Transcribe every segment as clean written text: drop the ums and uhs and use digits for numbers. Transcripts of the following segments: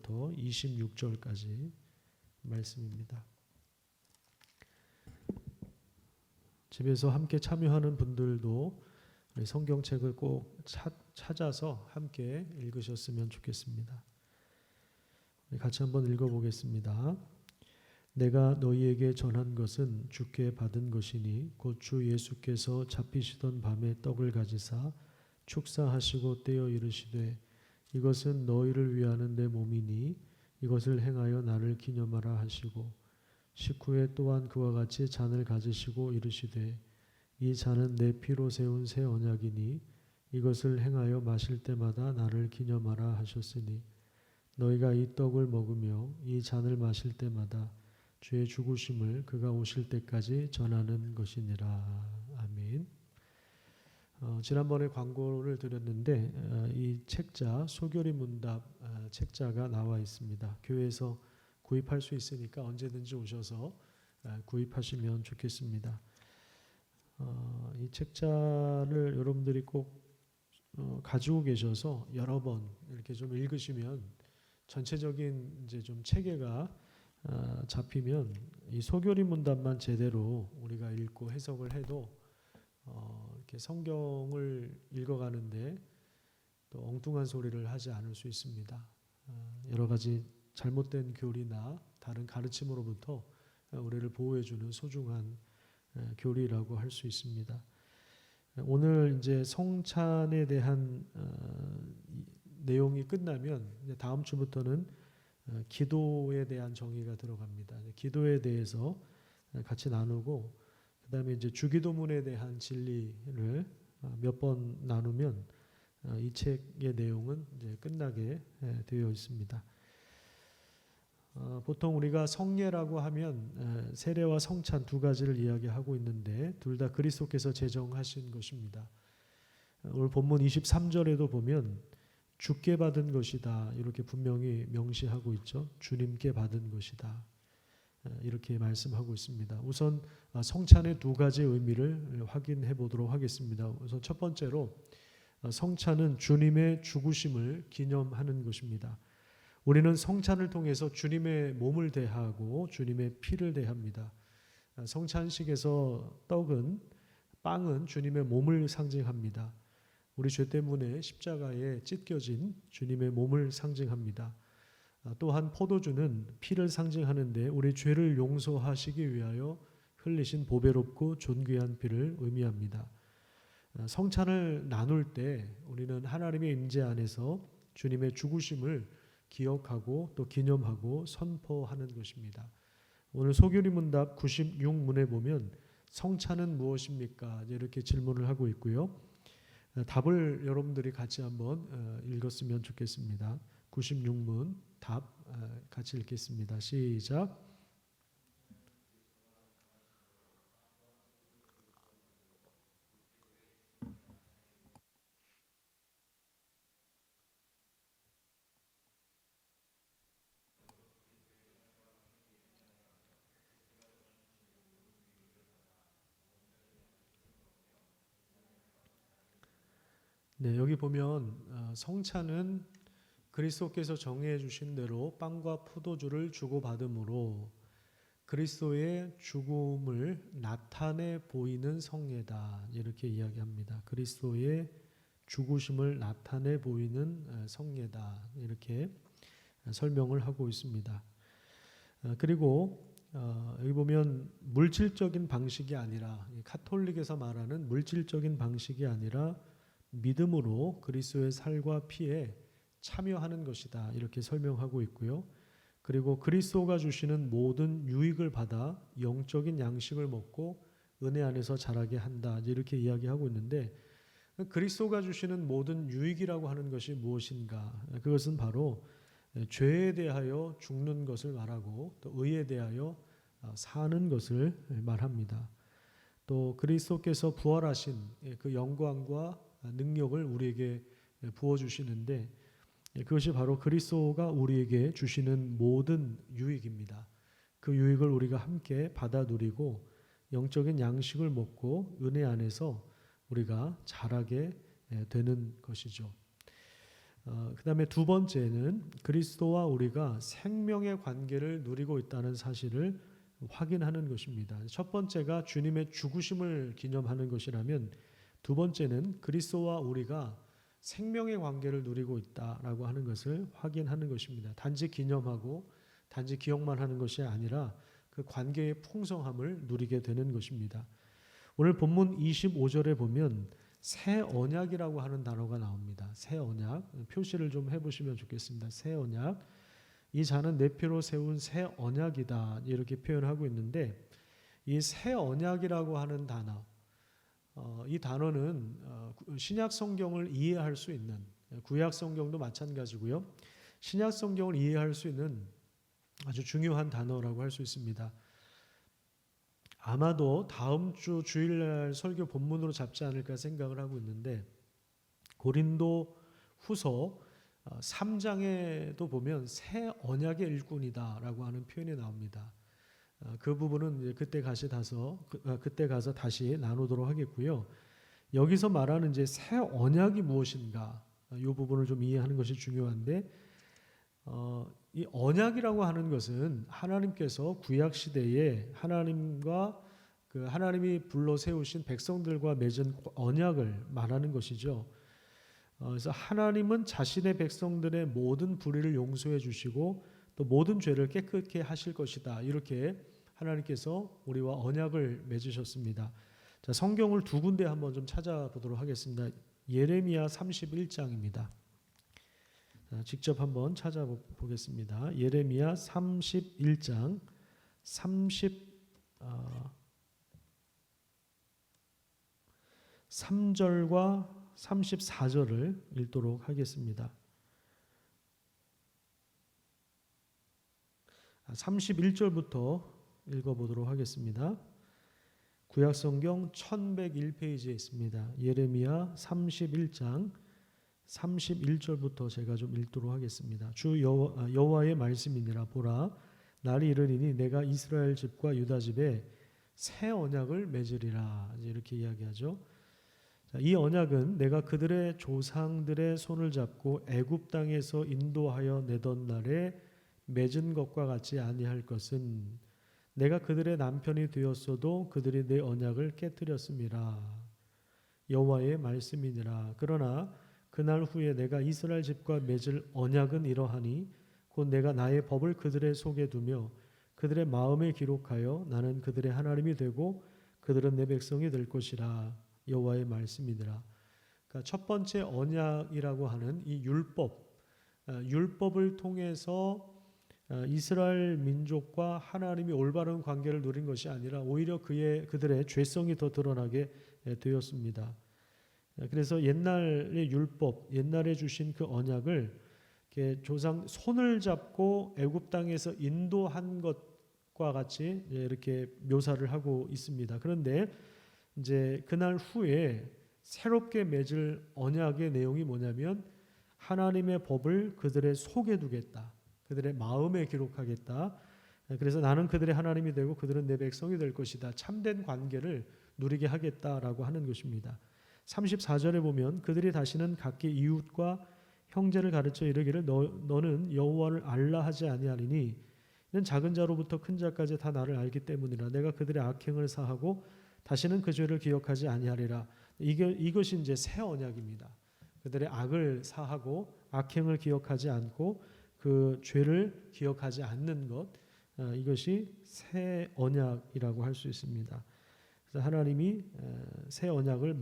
19절부터 26절까지 말씀입니다. 집에서 함께 참여하는 분들도 성경책을 꼭 찾아서 함께 읽으셨으면 좋겠습니다. 같이 한번 읽어보겠습니다. 내가 너희에게 전한 것은 주께 받은 것이니 곧 주 예수께서 잡히시던 밤에 떡을 가지사 축사하시고 떼어 이르시되 이것은 너희를 위하는 내 몸이니 이것을 행하여 나를 기념하라 하시고 식후에 또한 그와 같이 잔을 가지시고 이르시되 이 잔은 내 피로 세운 새 언약이니 이것을 행하여 마실 때마다 나를 기념하라 하셨으니 너희가 이 떡을 먹으며 이 잔을 마실 때마다 주의 죽으심을 그가 오실 때까지 전하는 것이니라. 아멘. 지난번에 광고를 드렸는데 이 책자 소교리 문답 책자가 나와 있습니다. 교회에서 구입할 수 있으니까 언제든지 오셔서 구입하시면 좋겠습니다. 이 책자를 여러분들이 꼭 가지고 계셔서 여러 번 이렇게 좀 읽으시면 전체적인 이제 좀 체계가 잡히면 이 소교리 문답만 제대로 우리가 읽고 해석을 해도 이렇게 성경을 읽어가는데 또 엉뚱한 소리를 하지 않을 수 있습니다. 여러 가지 잘못된 교리나 다른 가르침으로부터 우리를 보호해주는 소중한 교리라고 할 수 있습니다. 오늘 이제 성찬에 대한 내용이 끝나면 이제 다음 주부터는 기도에 대한 정의가 들어갑니다. 기도에 대해서 같이 나누고 그다음에 이제 주기도문에 대한 진리를 몇 번 나누면 이 책의 내용은 이제 끝나게 되어 있습니다. 보통 우리가 성례라고 하면 세례와 성찬 두 가지를 이야기하고 있는데 둘 다 그리스도께서 제정하신 것입니다. 오늘 본문 23절에도 보면 주께 받은 것이다 이렇게 분명히 명시하고 있죠. 주님께 받은 것이다 이렇게 말씀하고 있습니다. 우선 성찬의 두 가지 의미를 확인해 보도록 하겠습니다. 우선 첫 번째로 성찬은 주님의 죽으심을 기념하는 것입니다. 우리는 성찬을 통해서 주님의 몸을 대하고 주님의 피를 대합니다. 성찬식에서 빵은 주님의 몸을 상징합니다. 우리 죄 때문에 십자가에 찢겨진 주님의 몸을 상징합니다. 또한 포도주는 피를 상징하는데 우리 죄를 용서하시기 위하여 흘리신 보배롭고 존귀한 피를 의미합니다. 성찬을 나눌 때 우리는 하나님의 임재 안에서 주님의 죽으심을 기억하고 또 기념하고 선포하는 것입니다. 오늘 소교리 문답 96문에 보면 성찬은 무엇입니까? 이렇게 질문을 하고 있고요. 답을 여러분들이 같이 한번 읽었으면 좋겠습니다. 96문 답 같이 읽겠습니다. 시작. 네, 여기 보면 성찬은 그리스도께서 정해 주신 대로 빵과 포도주를 주고받음으로 그리스도의 죽음을 나타내 보이는 성례다 이렇게 이야기합니다. 그리스도의 죽으심을 나타내 보이는 성례다 이렇게 설명을 하고 있습니다. 그리고 여기 보면 물질적인 방식이 아니라 카톨릭에서 말하는 물질적인 방식이 아니라 믿음으로 그리스도의 살과 피에 참여하는 것이다 이렇게 설명하고 있고요. 그리고 그리스도가 주시는 모든 유익을 받아 영적인 양식을 먹고 은혜 안에서 자라게 한다 이렇게 이야기하고 있는데 그리스도가 주시는 모든 유익이라고 하는 것이 무엇인가? 그것은 바로 죄에 대하여 죽는 것을 말하고 또 의에 대하여 사는 것을 말합니다. 또 그리스도께서 부활하신 그 영광과 능력을 우리에게 부어주시는데 그것이 바로 그리스도가 우리에게 주시는 모든 유익입니다. 그 유익을 우리가 함께 받아 누리고 영적인 양식을 먹고 은혜 안에서 우리가 자라게 되는 것이죠. 그다음에 두 번째는 그리스도와 우리가 생명의 관계를 누리고 있다는 사실을 확인하는 것입니다. 첫 번째가 주님의 죽으심을 기념하는 것이라면 두 번째는 그리스도와 우리가 생명의 관계를 누리고 있다라고 하는 것을 확인하는 것입니다. 단지 기념하고 단지 기억만 하는 것이 아니라 그 관계의 풍성함을 누리게 되는 것입니다. 오늘 본문 25절에 보면 새 언약이라고 하는 단어가 나옵니다. 새 언약, 표시를 좀 해보시면 좋겠습니다. 새 언약, 이 자는 내 피로 세운 새 언약이다 이렇게 표현하고 있는데, 이 새 언약이라고 하는 단어, 이 단어는 신약 성경을 이해할 수 있는, 구약 성경도 마찬가지고요, 신약 성경을 이해할 수 있는 아주 중요한 단어라고 할 수 있습니다. 아마도 다음 주 주일날 설교 본문으로 잡지 않을까 생각을 하고 있는데, 고린도 후서 3장에도 보면 새 언약의 일꾼이다라고 하는 표현이 나옵니다. 그 부분은 그때 가서 다시 나누도록 하겠고요. 여기서 말하는 이제 새 언약이 무엇인가, 이 부분을 좀 이해하는 것이 중요한데, 이 언약이라고 하는 것은 하나님께서 구약 시대에 하나님과 하나님이 불러 세우신 백성들과 맺은 언약을 말하는 것이죠. 그래서 하나님은 자신의 백성들의 모든 불의를 용서해 주시고 또 모든 죄를 깨끗게 하실 것이다. 이렇게 하나님께서 우리와 언약을 맺으셨습니다. 자, 성경을 두 군데 한번 좀 찾아보도록 하겠습니다. 예레미야 31장입니다. 직접 한번 찾아보겠습니다. 예레미야 31장 33절과 34절을 읽도록 하겠습니다. 31절부터 읽어보도록 하겠습니다. 구약성경 1101페이지에 있습니다. 예레미야 31장 31절부터 제가 좀 읽도록 하겠습니다. 주 여호와의 말씀이니라. 보라, 날이 이르리니 내가 이스라엘 집과 유다 집에 새 언약을 맺으리라. 이렇게 이야기하죠. 이 언약은 내가 그들의 조상들의 손을 잡고 애굽 땅에서 인도하여 내던 날에 맺은 것과 같이 아니할 것은, 내가 그들의 남편이 되었어도 그들이 내 언약을 깨뜨렸음이라. 여호와의 말씀이니라. 그러나 그날 후에 내가 이스라엘 집과 맺을 언약은 이러하니 곧 내가 나의 법을 그들의 속에 두며 그들의 마음에 기록하여 나는 그들의 하나님이 되고 그들은 내 백성이 될 것이라. 여호와의 말씀이니라. 그러니까 첫 번째 언약이라고 하는 이 율법을 통해서 이스라엘 민족과 하나님이 올바른 관계를 누린 것이 아니라 오히려 그들의 죄성이 더 드러나게 되었습니다. 그래서 옛날의 율법, 옛날에 주신 그 언약을 조상 손을 잡고 애굽 땅에서 인도한 것과 같이 이렇게 묘사를 하고 있습니다. 그런데 이제 그날 후에 새롭게 맺을 언약의 내용이 뭐냐면 하나님의 법을 그들의 속에 두겠다. 그들의 마음에 기록하겠다. 그래서 나는 그들의 하나님이 되고 그들은 내 백성이 될 것이다. 참된 관계를 누리게 하겠다라고 하는 것입니다. 34절에 보면 그들이 다시는 각기 이웃과 형제를 가르쳐 이르기를 너는 여호와를 알라 하지 아니하리니 이는 작은 자로부터 큰 자까지 다 나를 알기 때문이라. 내가 그들의 악행을 사하고 다시는 그 죄를 기억하지 아니하리라. 이것이 이제 새 언약입니다. 그들의 악을 사하고 악행을 기억하지 않고 그 죄를 기억하지 않는 것, 이것이 새 언약이라고 할 수 있습니다. 그래서 하나님이 새 언약을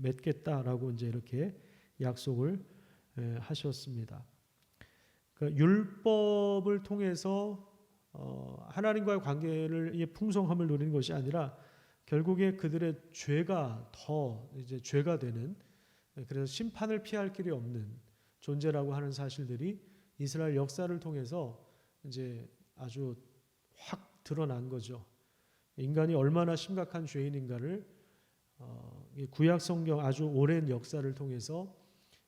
맺겠다라고 이제 이렇게 약속을 하셨습니다. 그러니까 율법을 통해서 하나님과의 관계를 풍성함을 누리는 것이 아니라 결국에 그들의 죄가 더 이제 죄가 되는, 그래서 심판을 피할 길이 없는 존재라고 하는 사실들이 이스라엘 역사를 통해서 이제 아주 확 드러난 거죠. 인간이 얼마나 심각한 죄인인가를 구약 성경 아주 오랜 역사를 통해서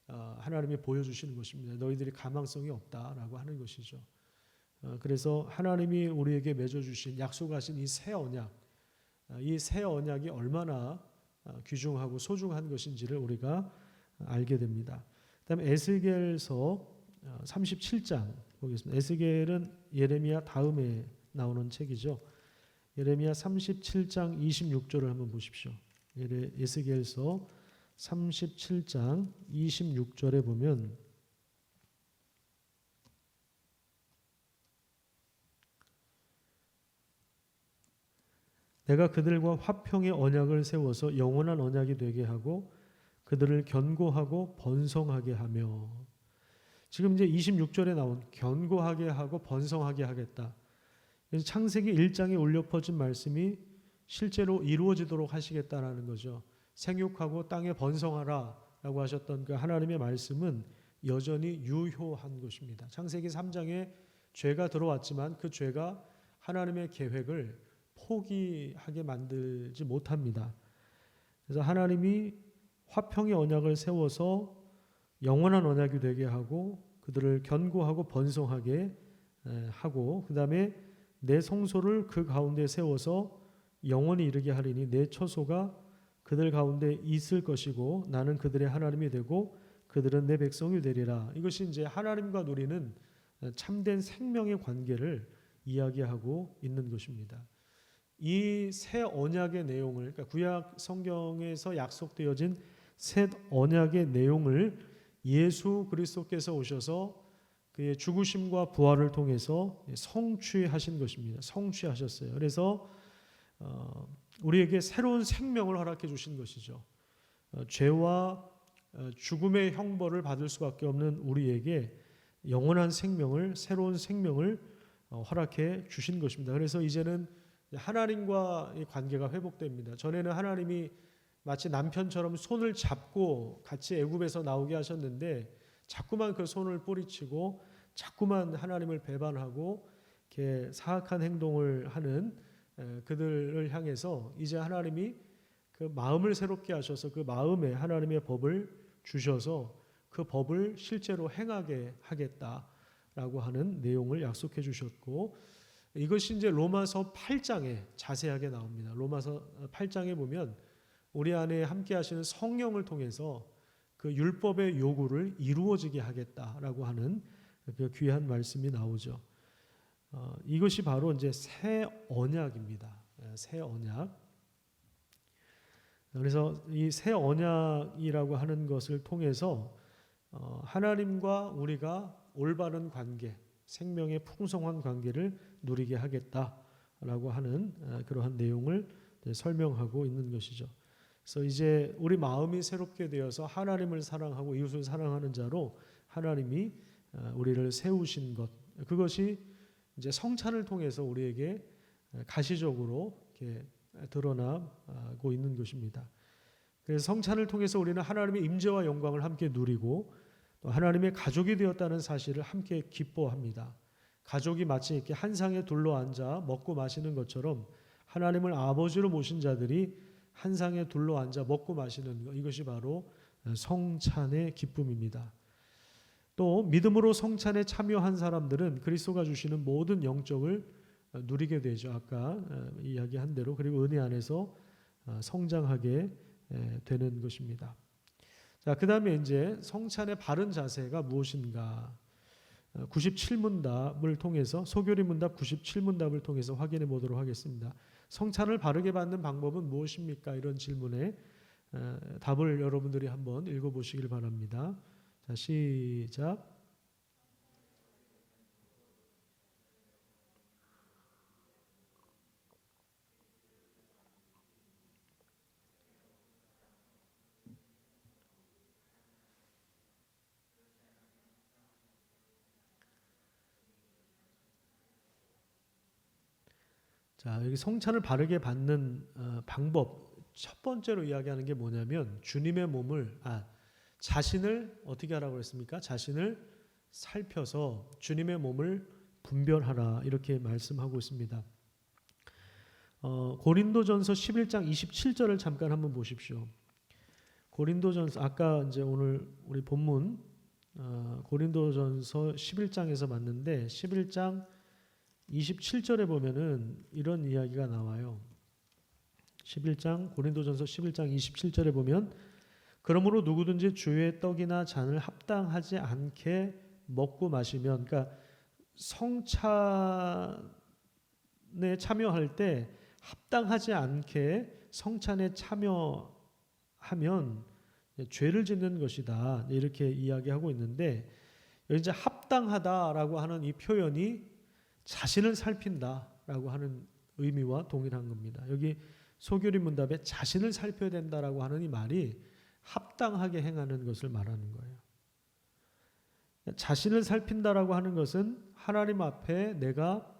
하나님이 보여주시는 것입니다. 너희들이 가망성이 없다라고 하는 것이죠. 그래서 하나님이 우리에게 맺어주신 약속하신 이 새 언약, 이 새 언약이 얼마나 귀중하고 소중한 것인지를 우리가 알게 됩니다. 그다음에 에스겔서 37장 보겠습니다. 에스겔은 예레미야 다음에 나오는 책이죠. 예레미야 37장 26절을 한번 보십시오. 에스겔서 37장 26절에 보면 내가 그들과 화평의 언약을 세워서 영원한 언약이 되게 하고 그들을 견고하고 번성하게 하며, 지금 이제 26절에 나온 견고하게 하고 번성하게 하겠다. 창세기 1장에 울려 퍼진 말씀이 실제로 이루어지도록 하시겠다라는 거죠. 생육하고 땅에 번성하라 라고 하셨던 그 하나님의 말씀은 여전히 유효한 것입니다. 창세기 3장에 죄가 들어왔지만 그 죄가 하나님의 계획을 포기하게 만들지 못합니다. 그래서 하나님이 화평의 언약을 세워서 영원한 언약이 되게 하고 그들을 견고하고 번성하게 하고, 그 다음에 내 성소를 그 가운데 세워서 영원히 이르게 하리니 내 처소가 그들 가운데 있을 것이고 나는 그들의 하나님이 되고 그들은 내 백성이 되리라. 이것이 이제 하나님과 누리는 참된 생명의 관계를 이야기하고 있는 것입니다. 이 새 언약의 내용을, 그러니까 구약 성경에서 약속되어진 새 언약의 내용을 예수 그리스도께서 오셔서 그의 죽으심과 부활을 통해서 성취하신 것입니다. 성취하셨어요. 그래서 우리에게 새로운 생명을 허락해 주신 것이죠. 죄와 죽음의 형벌을 받을 수밖에 없는 우리에게 영원한 생명을, 새로운 생명을 허락해 주신 것입니다. 그래서 이제는 하나님과의 관계가 회복됩니다. 전에는 하나님이 마치 남편처럼 손을 잡고 같이 애굽에서 나오게 하셨는데 자꾸만 그 손을 뿌리치고 자꾸만 하나님을 배반하고 이렇게 사악한 행동을 하는 그들을 향해서 이제 하나님이 그 마음을 새롭게 하셔서 그 마음에 하나님의 법을 주셔서 그 법을 실제로 행하게 하겠다라고 하는 내용을 약속해 주셨고, 이것이 이제 로마서 8장에 자세하게 나옵니다. 로마서 8장에 보면 우리 안에 함께 하시는 성령을 통해서 그 율법의 요구를 이루어지게 하겠다라고 하는 그 귀한 말씀이 나오죠. 이것이 바로 이제 새 언약입니다. 새 언약. 그래서 이 새 언약이라고 하는 것을 통해서 하나님과 우리가 올바른 관계, 생명의 풍성한 관계를 누리게 하겠다라고 하는 그러한 내용을 설명하고 있는 것이죠. 그래서 이제 우리 마음이 새롭게 되어서 하나님을 사랑하고 이웃을 사랑하는 자로 하나님이 우리를 세우신 것, 그것이 이제 성찬을 통해서 우리에게 가시적으로 이렇게 드러나고 있는 것입니다. 그래서 성찬을 통해서 우리는 하나님의 임재와 영광을 함께 누리고 또 하나님의 가족이 되었다는 사실을 함께 기뻐합니다. 가족이 마치 이렇게 한 상에 둘러앉아 먹고 마시는 것처럼 하나님을 아버지로 모신 자들이 한 상에 둘러앉아 먹고 마시는 것, 이것이 바로 성찬의 기쁨입니다. 또 믿음으로 성찬에 참여한 사람들은 그리스도가 주시는 모든 영적을 누리게 되죠. 아까 이야기한 대로. 그리고 은혜 안에서 성장하게 되는 것입니다. 자, 그다음에 이제 성찬의 바른 자세가 무엇인가? 97문답을 통해서, 소교리 문답 97문답을 통해서 확인해 보도록 하겠습니다. 성찬을 바르게 받는 방법은 무엇입니까? 이런 질문에 답을 여러분들이 한번 읽어보시길 바랍니다. 자, 시작. 자, 여기 성찬을 바르게 받는 방법, 첫 번째로 이야기하는 게 뭐냐면 주님의 몸을, 자신을 어떻게 하라고 했습니까? 자신을 살펴서 주님의 몸을 분별하라, 이렇게 말씀하고 있습니다. 고린도전서 11장 27절을 잠깐 한번 보십시오. 고린도전서, 아까 이제 오늘 우리 본문 고린도전서 11장에서 봤는데 11장 27절에 보면은 이런 이야기가 나와요. 고린도전서 11장 27절에 보면 그러므로 누구든지 주의 떡이나 잔을 합당하지 않게 먹고 마시면, 그러니까 성찬에 참여할 때 합당하지 않게 성찬에 참여하면 죄를 짓는 것이다, 이렇게 이야기하고 있는데, 여기 이제 합당하다라고 하는 이 표현이 자신을 살핀다라고 하는 의미와 동일한 겁니다. 여기 소교리 문답에 자신을 살펴야 된다라고 하는 이 말이 합당하게 행하는 것을 말하는 거예요. 자신을 살핀다라고 하는 것은 하나님 앞에 내가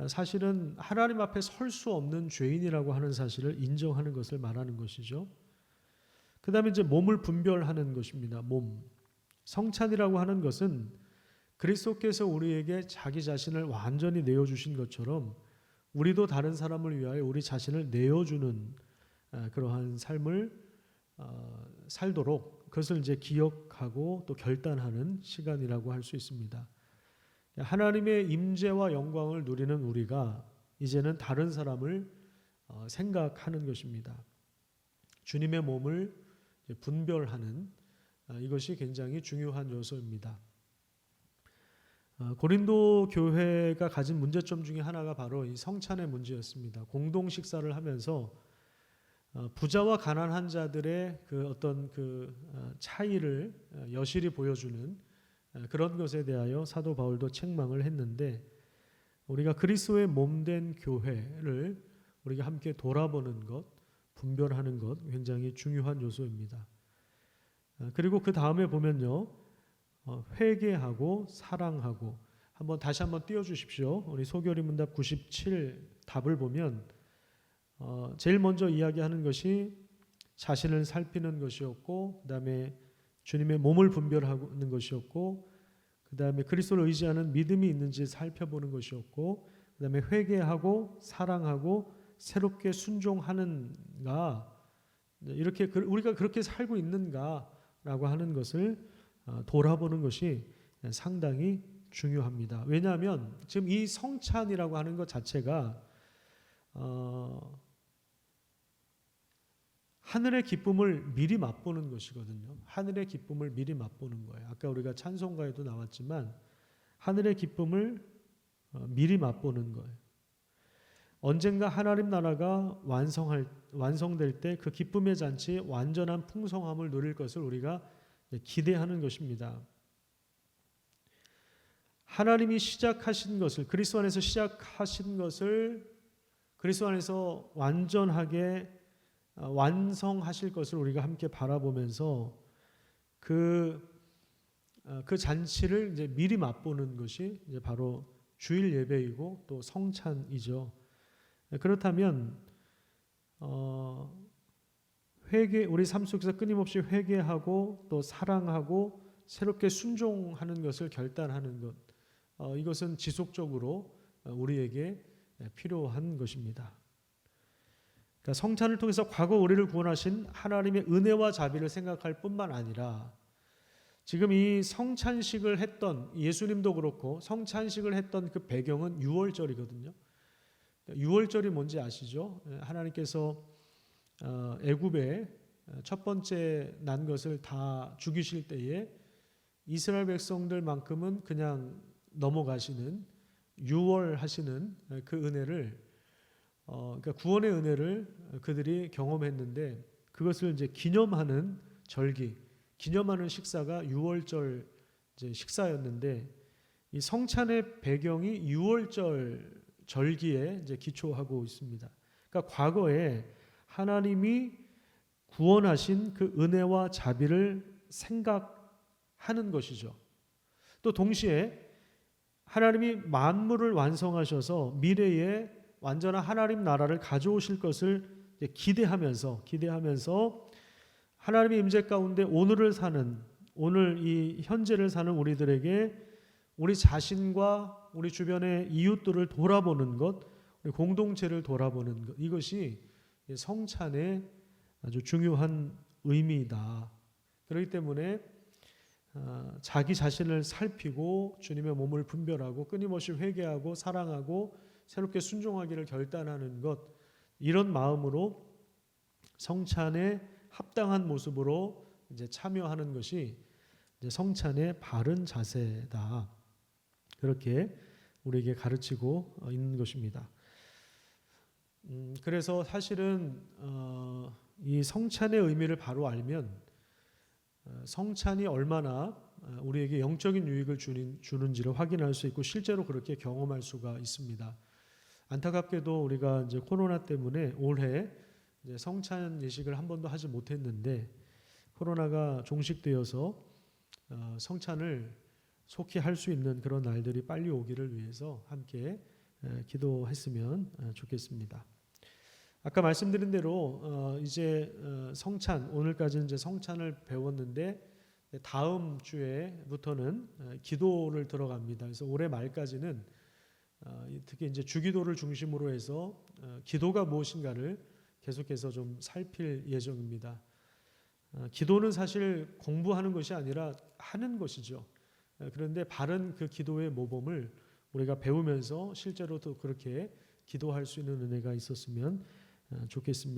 사실은 하나님 앞에 설 수 없는 죄인이라고 하는 사실을 인정하는 것을 말하는 것이죠. 그 다음에 이제 몸을 분별하는 것입니다. 몸. 성찬이라고 하는 것은 그리스도께서 우리에게 자기 자신을 완전히 내어주신 것처럼 우리도 다른 사람을 위하여 우리 자신을 내어주는 그러한 삶을 살도록 그것을 이제 기억하고 또 결단하는 시간이라고 할 수 있습니다. 하나님의 임재와 영광을 누리는 우리가 이제는 다른 사람을 생각하는 것입니다. 주님의 몸을 분별하는 이것이 굉장히 중요한 요소입니다. 고린도 교회가 가진 문제점 중에 하나가 바로 이 성찬의 문제였습니다. 공동 식사를 하면서 부자와 가난한 자들의 그 어떤 그 차이를 여실히 보여주는 그런 것에 대하여 사도 바울도 책망을 했는데, 우리가 그리스도의 몸된 교회를 우리가 함께 돌아보는 것, 분별하는 것 굉장히 중요한 요소입니다. 그리고 그 다음에 보면요, 회개하고 사랑하고, 다시 한번 띄워주십시오. 우리 소교리 문답 97 답을 보면 제일 먼저 이야기하는 것이 자신을 살피는 것이었고, 그 다음에 주님의 몸을 분별하는 것이었고, 그 다음에 그리스도를 의지하는 믿음이 있는지 살펴보는 것이었고, 그 다음에 회개하고 사랑하고 새롭게 순종하는가, 이렇게 우리가 그렇게 살고 있는가라고 하는 것을 돌아보는 것이 상당히 중요합니다. 왜냐하면 지금 이 성찬이라고 하는 것 자체가 하늘의 기쁨을 미리 맛보는 것이거든요. 하늘의 기쁨을 미리 맛보는 거예요. 아까 우리가 찬송가에도 나왔지만 하늘의 기쁨을 미리 맛보는 거예요. 언젠가 하나님 나라가 완성될 때 그 기쁨의 잔치 완전한 풍성함을 누릴 것을 우리가 기대하는 것입니다. 하나님이 시작하신 것을, 그리스도 안에서 시작하신 것을 그리스도 안에서 완전하게 완성하실 것을 우리가 함께 바라보면서 그 잔치를 이제 미리 맛보는 것이 이제 바로 주일 예배이고 또 성찬이죠. 그렇다면 우리 삶 속에서 끊임없이 회개하고 또 사랑하고 새롭게 순종하는 것을 결단하는 것, 이것은 지속적으로 우리에게 필요한 것입니다. 그러니까 성찬을 통해서 과거 우리를 구원하신 하나님의 은혜와 자비를 생각할 뿐만 아니라 지금 이 성찬식을 했던, 예수님도 그렇고 성찬식을 했던 그 배경은 유월절이거든요. 유월절이 뭔지 아시죠? 하나님께서 애굽에 첫 번째 난 것을 다 죽이실 때에 이스라엘 백성들만큼은 그냥 넘어가시는, 유월하시는 그 은혜를, 그러니까 구원의 은혜를 그들이 경험했는데, 그것을 이제 기념하는 절기, 기념하는 식사가 유월절 이제 식사였는데, 이 성찬의 배경이 유월절 절기에 이제 기초하고 있습니다. 그러니까 과거에 하나님이 구원하신 그 은혜와 자비를 생각하는 것이죠. 또 동시에 하나님이 만물을 완성하셔서 미래에 완전한 하나님 나라를 가져오실 것을 기대하면서 하나님의 임재 가운데 오늘 이 현재를 사는 우리들에게 우리 자신과 우리 주변의 이웃들을 돌아보는 것, 우리 공동체를 돌아보는 것, 이것이 성찬의 아주 중요한 의미이다. 그렇기 때문에 자기 자신을 살피고 주님의 몸을 분별하고 끊임없이 회개하고 사랑하고 새롭게 순종하기를 결단하는 것, 이런 마음으로 성찬에 합당한 모습으로 이제 참여하는 것이 이제 성찬의 바른 자세다. 그렇게 우리에게 가르치고 있는 것입니다. 그래서 사실은 이 성찬의 의미를 바로 알면 성찬이 얼마나 우리에게 영적인 유익을 주는지를 확인할 수 있고 실제로 그렇게 경험할 수가 있습니다. 안타깝게도 우리가 이제 코로나 때문에 올해 이제 성찬 예식을 한 번도 하지 못했는데 코로나가 종식되어서 성찬을 속히 할 수 있는 그런 날들이 빨리 오기를 위해서 함께 기도했으면 좋겠습니다. 아까 말씀드린 대로 이제 성찬, 오늘까지 이제 성찬을 배웠는데 다음 주에부터는 기도를 들어갑니다. 그래서 올해 말까지는 특히 이제 주기도를 중심으로 해서 기도가 무엇인가를 계속해서 좀 살필 예정입니다. 기도는 사실 공부하는 것이 아니라 하는 것이죠. 그런데 바른 그 기도의 모범을 우리가 배우면서 실제로도 그렇게 기도할 수 있는 은혜가 있었으면 좋겠습니다.